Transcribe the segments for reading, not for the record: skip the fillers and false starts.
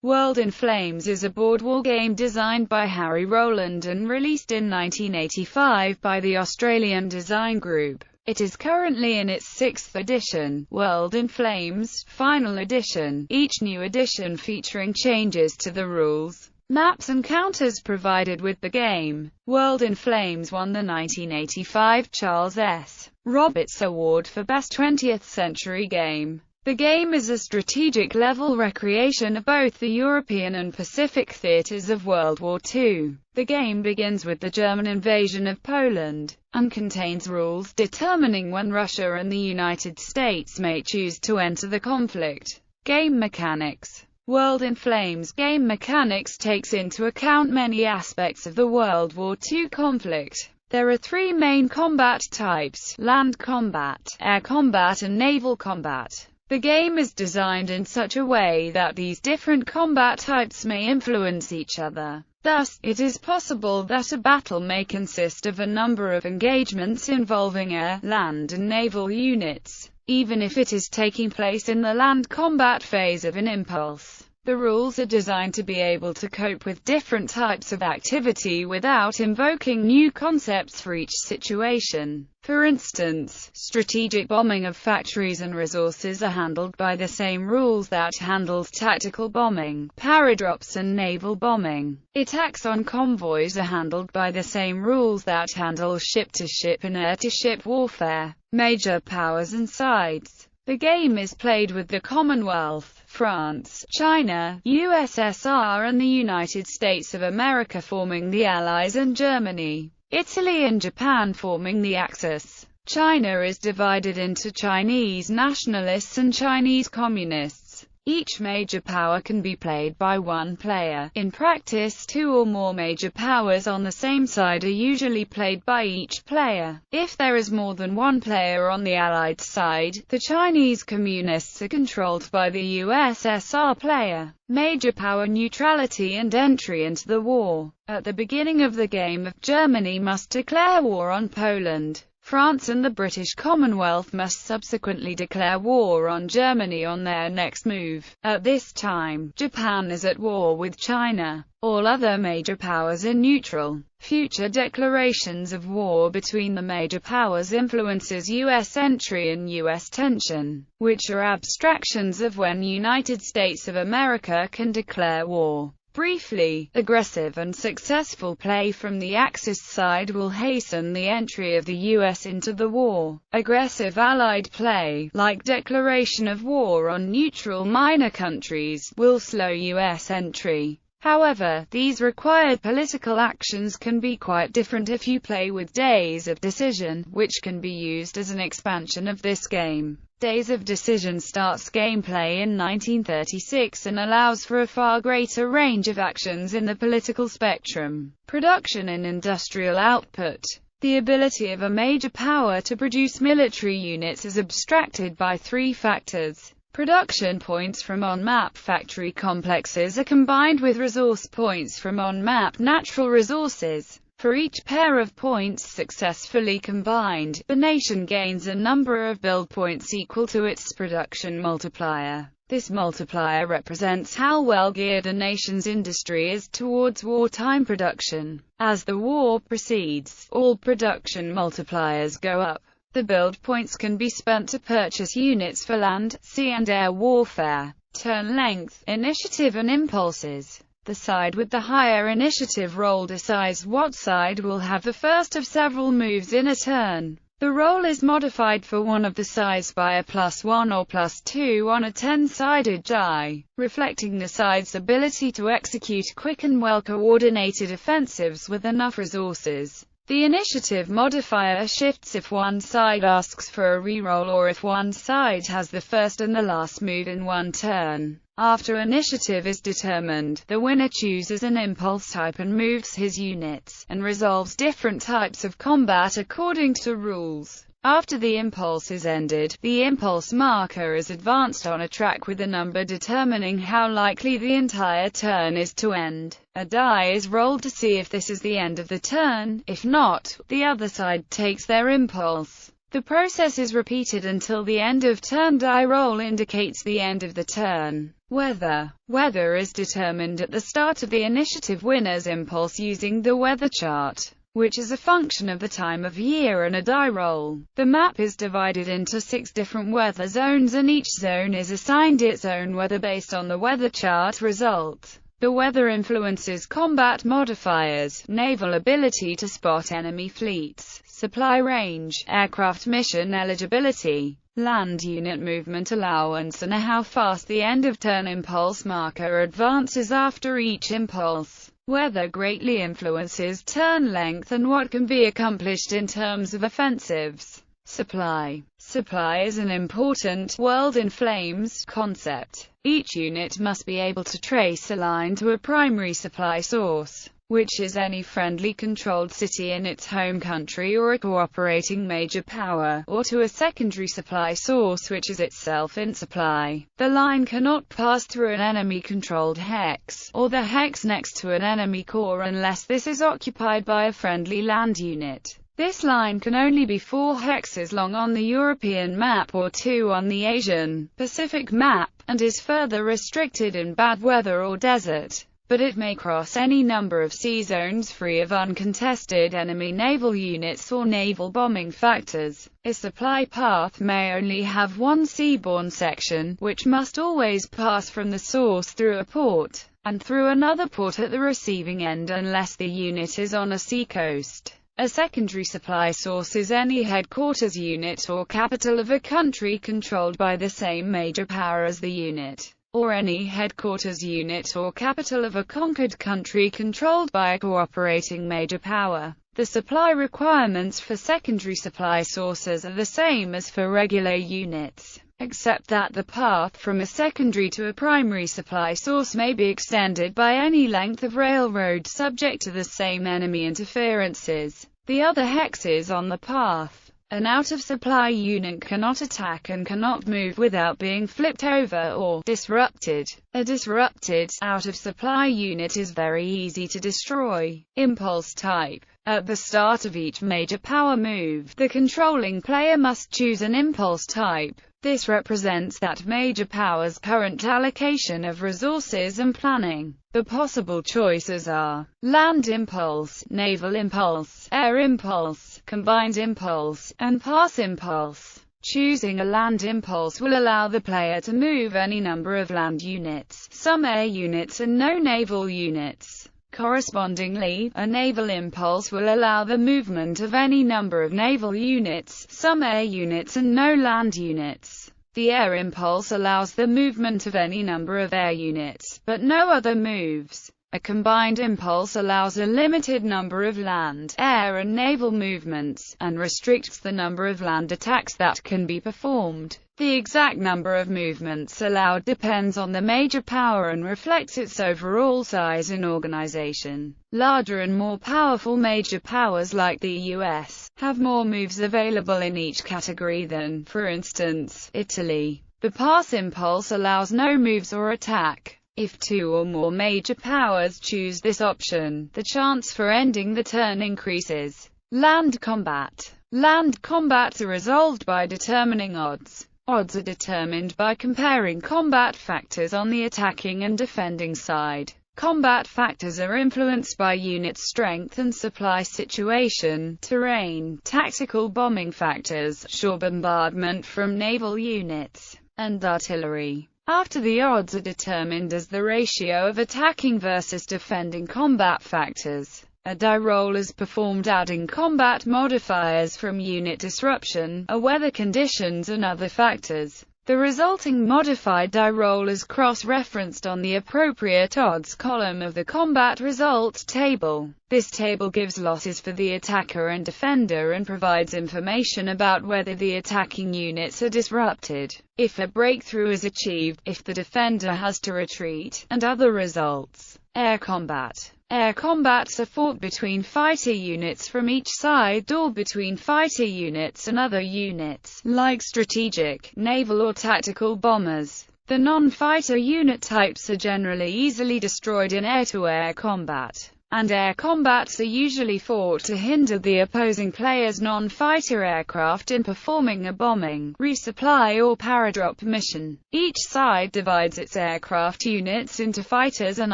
World in Flames is a board wargame designed by Harry Rowland and released in 1985 by the Australian Design Group. It is currently in its 6th edition, World in Flames, Final Edition, each new edition featuring changes to the rules, maps and counters provided with the game. World in Flames won the 1985 Charles S. Roberts Award for Best 20th Century Game. The game is a strategic-level recreation of both the European and Pacific theaters of World War II. The game begins with the German invasion of Poland, and contains rules determining when Russia and the United States may choose to enter the conflict. Game mechanics. World in Flames game mechanics takes into account many aspects of the World War II conflict. There are 3 main combat types: land combat, air combat and naval combat. The game is designed in such a way that these different combat types may influence each other. Thus, it is possible that a battle may consist of a number of engagements involving air, land and naval units, even if it is taking place in the land combat phase of an impulse. The rules are designed to be able to cope with different types of activity without invoking new concepts for each situation. For instance, strategic bombing of factories and resources are handled by the same rules that handles tactical bombing, paradrops and naval bombing. Attacks on convoys are handled by the same rules that handle ship-to-ship and air-to-ship warfare. Major powers and sides. The game is played with the Commonwealth, France, China, USSR and the United States of America forming the Allies and Germany, Italy and Japan forming the Axis. China is divided into Chinese nationalists and Chinese communists. Each major power can be played by one player. In practice, 2 or more major powers on the same side are usually played by each player. If there is more than one player on the Allied side, the Chinese Communists are controlled by the USSR player. Major power neutrality and entry into the war. At the beginning of the game, Germany must declare war on Poland. France and the British Commonwealth must subsequently declare war on Germany on their next move. At this time, Japan is at war with China. All other major powers are neutral. Future declarations of war between the major powers influences U.S. entry and U.S. tension, which are abstractions of when United States of America can declare war. Briefly, aggressive and successful play from the Axis side will hasten the entry of the U.S. into the war. Aggressive Allied play, like declaration of war on neutral minor countries, will slow U.S. entry. However, these required political actions can be quite different if you play with Days of Decision, which can be used as an expansion of this game. Days of Decision starts gameplay in 1936 and allows for a far greater range of actions in the political spectrum. Production and industrial output. The ability of a major power to produce military units is abstracted by 3 factors. Production points from on-map factory complexes are combined with resource points from on-map natural resources. For each pair of points successfully combined, the nation gains a number of build points equal to its production multiplier. This multiplier represents how well geared a nation's industry is towards wartime production. As the war proceeds, all production multipliers go up. The build points can be spent to purchase units for land, sea and air warfare. Turn length, initiative and impulses. The side with the higher initiative roll decides what side will have the first of several moves in a turn. The roll is modified for one of the sides by a +1 or +2 on a 10-sided die, reflecting the side's ability to execute quick and well-coordinated offensives with enough resources. The initiative modifier shifts if one side asks for a reroll or if one side has the first and the last move in one turn. After initiative is determined, the winner chooses an impulse type and moves his units, and resolves different types of combat according to rules. After the impulse is ended, the impulse marker is advanced on a track with a number determining how likely the entire turn is to end. A die is rolled to see if this is the end of the turn. If not, the other side takes their impulse. The process is repeated until the end of turn die roll indicates the end of the turn. Weather. Weather is determined at the start of the initiative winner's impulse using the weather chart, which is a function of the time of year and a die roll. The map is divided into 6 different weather zones, and each zone is assigned its own weather based on the weather chart result. The weather influences combat modifiers, naval ability to spot enemy fleets, supply range, aircraft mission eligibility, land unit movement allowance, and how fast the end-of-turn impulse marker advances after each impulse. Weather greatly influences turn length and what can be accomplished in terms of offensives. Supply. Supply is an important world in flames concept. Each unit must be able to trace a line to a primary supply source, which is any friendly controlled city in its home country or a cooperating major power, or to a secondary supply source which is itself in supply. The line cannot pass through an enemy-controlled hex, or the hex next to an enemy core unless this is occupied by a friendly land unit. This line can only be 4 hexes long on the European map or 2 on the Asian Pacific map, and is further restricted in bad weather or desert. But it may cross any number of sea zones free of uncontested enemy naval units or naval bombing factors. A supply path may only have one seaborne section, which must always pass from the source through a port, and through another port at the receiving end unless the unit is on a seacoast. A secondary supply source is any headquarters unit or capital of a country controlled by the same major power as the unit, or any headquarters unit or capital of a conquered country controlled by a cooperating major power. The supply requirements for secondary supply sources are the same as for regular units, except that the path from a secondary to a primary supply source may be extended by any length of railroad subject to the same enemy interferences. The other hexes on the path. An out-of-supply unit cannot attack and cannot move without being flipped over or disrupted. A disrupted, out-of-supply unit is very easy to destroy. Impulse type. At the start of each major power move, the controlling player must choose an impulse type. This represents that major power's current allocation of resources and planning. The possible choices are land impulse, naval impulse, air impulse, combined impulse, and pass impulse. Choosing a land impulse will allow the player to move any number of land units, some air units and no naval units. Correspondingly, a naval impulse will allow the movement of any number of naval units, some air units and no land units. The air impulse allows the movement of any number of air units, but no other moves. A combined impulse allows a limited number of land, air and naval movements, and restricts the number of land attacks that can be performed. The exact number of movements allowed depends on the major power and reflects its overall size and organization. Larger and more powerful major powers like the US have more moves available in each category than, for instance, Italy. The pass impulse allows no moves or attack. If 2 or more major powers choose this option, the chance for ending the turn increases. Land combat. Land combats are resolved by determining odds. Odds are determined by comparing combat factors on the attacking and defending side. Combat factors are influenced by unit strength and supply situation, terrain, tactical bombing factors, shore bombardment from naval units, and artillery. After the odds are determined as the ratio of attacking versus defending combat factors, a die roll is performed adding combat modifiers from unit disruption, weather conditions and other factors. The resulting modified die roll is cross-referenced on the appropriate odds column of the combat result table. This table gives losses for the attacker and defender and provides information about whether the attacking units are disrupted, if a breakthrough is achieved, if the defender has to retreat, and other results. Air combat. Air combats are fought between fighter units from each side or between fighter units and other units, like strategic, naval or tactical bombers. The non-fighter unit types are generally easily destroyed in air-to-air combat. and air combats are usually fought to hinder the opposing player's non-fighter aircraft in performing a bombing, resupply or paradrop mission. Each side divides its aircraft units into fighters and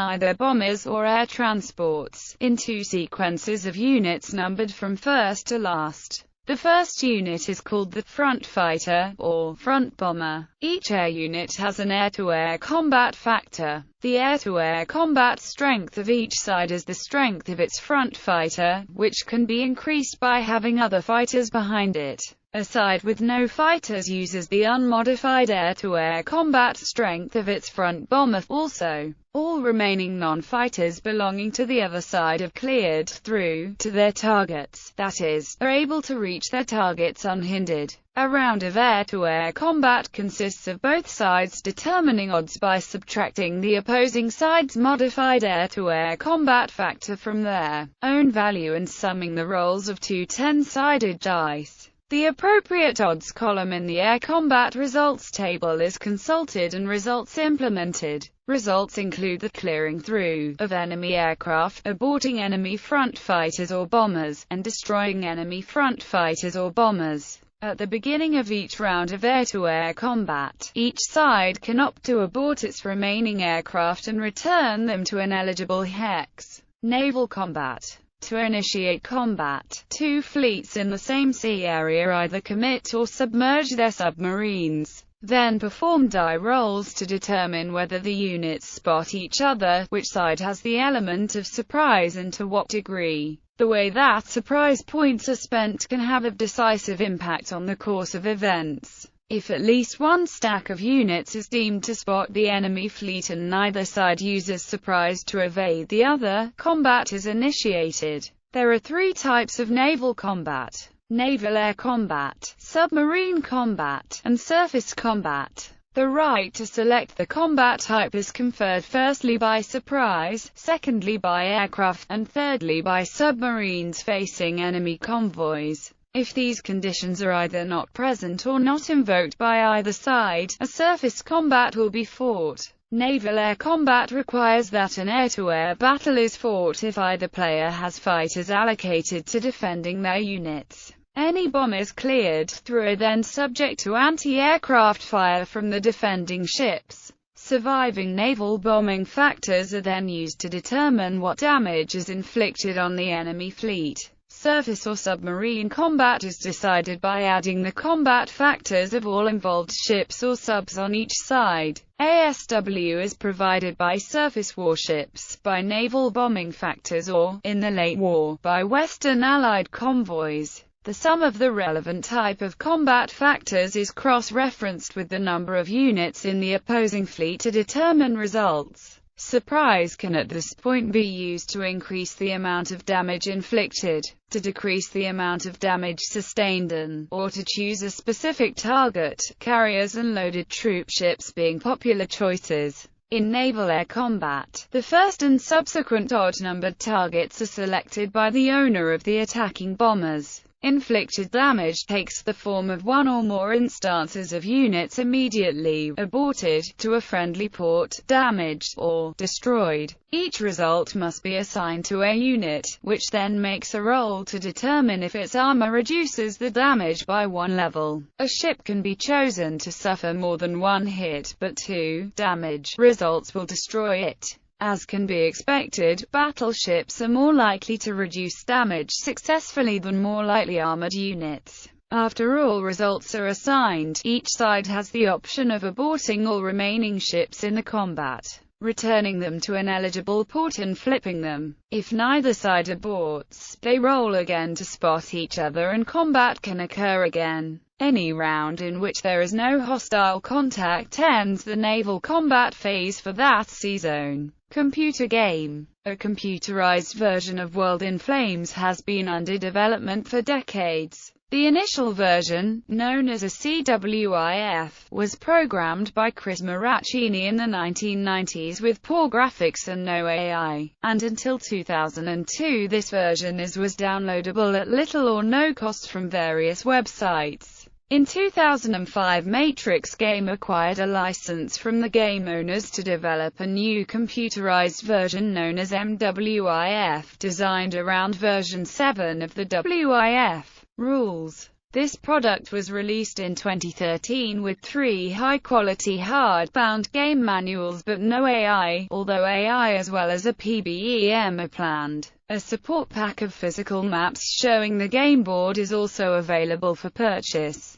either bombers or air transports, in two sequences of units numbered from first to last. The first unit is called the front fighter, or front bomber. Each air unit has an air-to-air combat factor. The air-to-air combat strength of each side is the strength of its front fighter, which can be increased by having other fighters behind it. A side with no fighters uses the unmodified air-to-air combat strength of its front bomber. Also, all remaining non-fighters belonging to the other side have cleared through to their targets, that is, are able to reach their targets unhindered. A round of air-to-air combat consists of both sides determining odds by subtracting the opposing side's modified air-to-air combat factor from their own value and summing the rolls of two 10-sided dice. The appropriate odds column in the air combat results table is consulted and results implemented. Results include the clearing through of enemy aircraft, aborting enemy front fighters or bombers, and destroying enemy front fighters or bombers. At the beginning of each round of air-to-air combat, each side can opt to abort its remaining aircraft and return them to an eligible hex. Naval combat. To initiate combat, two fleets in the same sea area either commit or submerge their submarines. Then perform die rolls to determine whether the units spot each other, which side has the element of surprise and to what degree. The way that surprise points are spent can have a decisive impact on the course of events. If at least one stack of units is deemed to spot the enemy fleet and neither side uses surprise to evade the other, combat is initiated. There are three types of naval combat: naval air combat, submarine combat, and surface combat. The right to select the combat type is conferred firstly by surprise, secondly by aircraft, and thirdly by submarines facing enemy convoys. If these conditions are either not present or not invoked by either side, a surface combat will be fought. Naval air combat requires that an air-to-air battle is fought if either player has fighters allocated to defending their units. Any bombers cleared through are then subject to anti-aircraft fire from the defending ships. Surviving naval bombing factors are then used to determine what damage is inflicted on the enemy fleet. Surface or submarine combat is decided by adding the combat factors of all involved ships or subs on each side. ASW is provided by surface warships, by naval bombing factors or, in the late war, by Western Allied convoys. The sum of the relevant type of combat factors is cross-referenced with the number of units in the opposing fleet to determine results. Surprise can at this point be used to increase the amount of damage inflicted, to decrease the amount of damage sustained or to choose a specific target, carriers and loaded troop ships being popular choices. In naval air combat, the first and subsequent odd-numbered targets are selected by the owner of the attacking bombers. Inflicted damage takes the form of one or more instances of units immediately aborted to a friendly port, damaged, or destroyed. Each result must be assigned to a unit, which then makes a roll to determine if its armor reduces the damage by one level. A ship can be chosen to suffer more than one hit, but two damage results will destroy it. As can be expected, battleships are more likely to reduce damage successfully than more lightly armored units. After all results are assigned, each side has the option of aborting all remaining ships in the combat, returning them to an eligible port and flipping them. If neither side aborts, they roll again to spot each other and combat can occur again. Any round in which there is no hostile contact ends the naval combat phase for that sea zone. Computer game. A computerized version of World in Flames has been under development for decades. The initial version, known as a CWIF, was programmed by Chris Maraccini in the 1990s with poor graphics and no AI, and until 2002 this version was downloadable at little or no cost from various websites. In 2005, Matrix Game acquired a license from the game owners to develop a new computerized version known as MWIF, designed around version 7 of the WIF rules. This product was released in 2013 with 3 high-quality hard-bound game manuals but no AI, although AI as well as a PBEM are planned. A support pack of physical maps showing the game board is also available for purchase.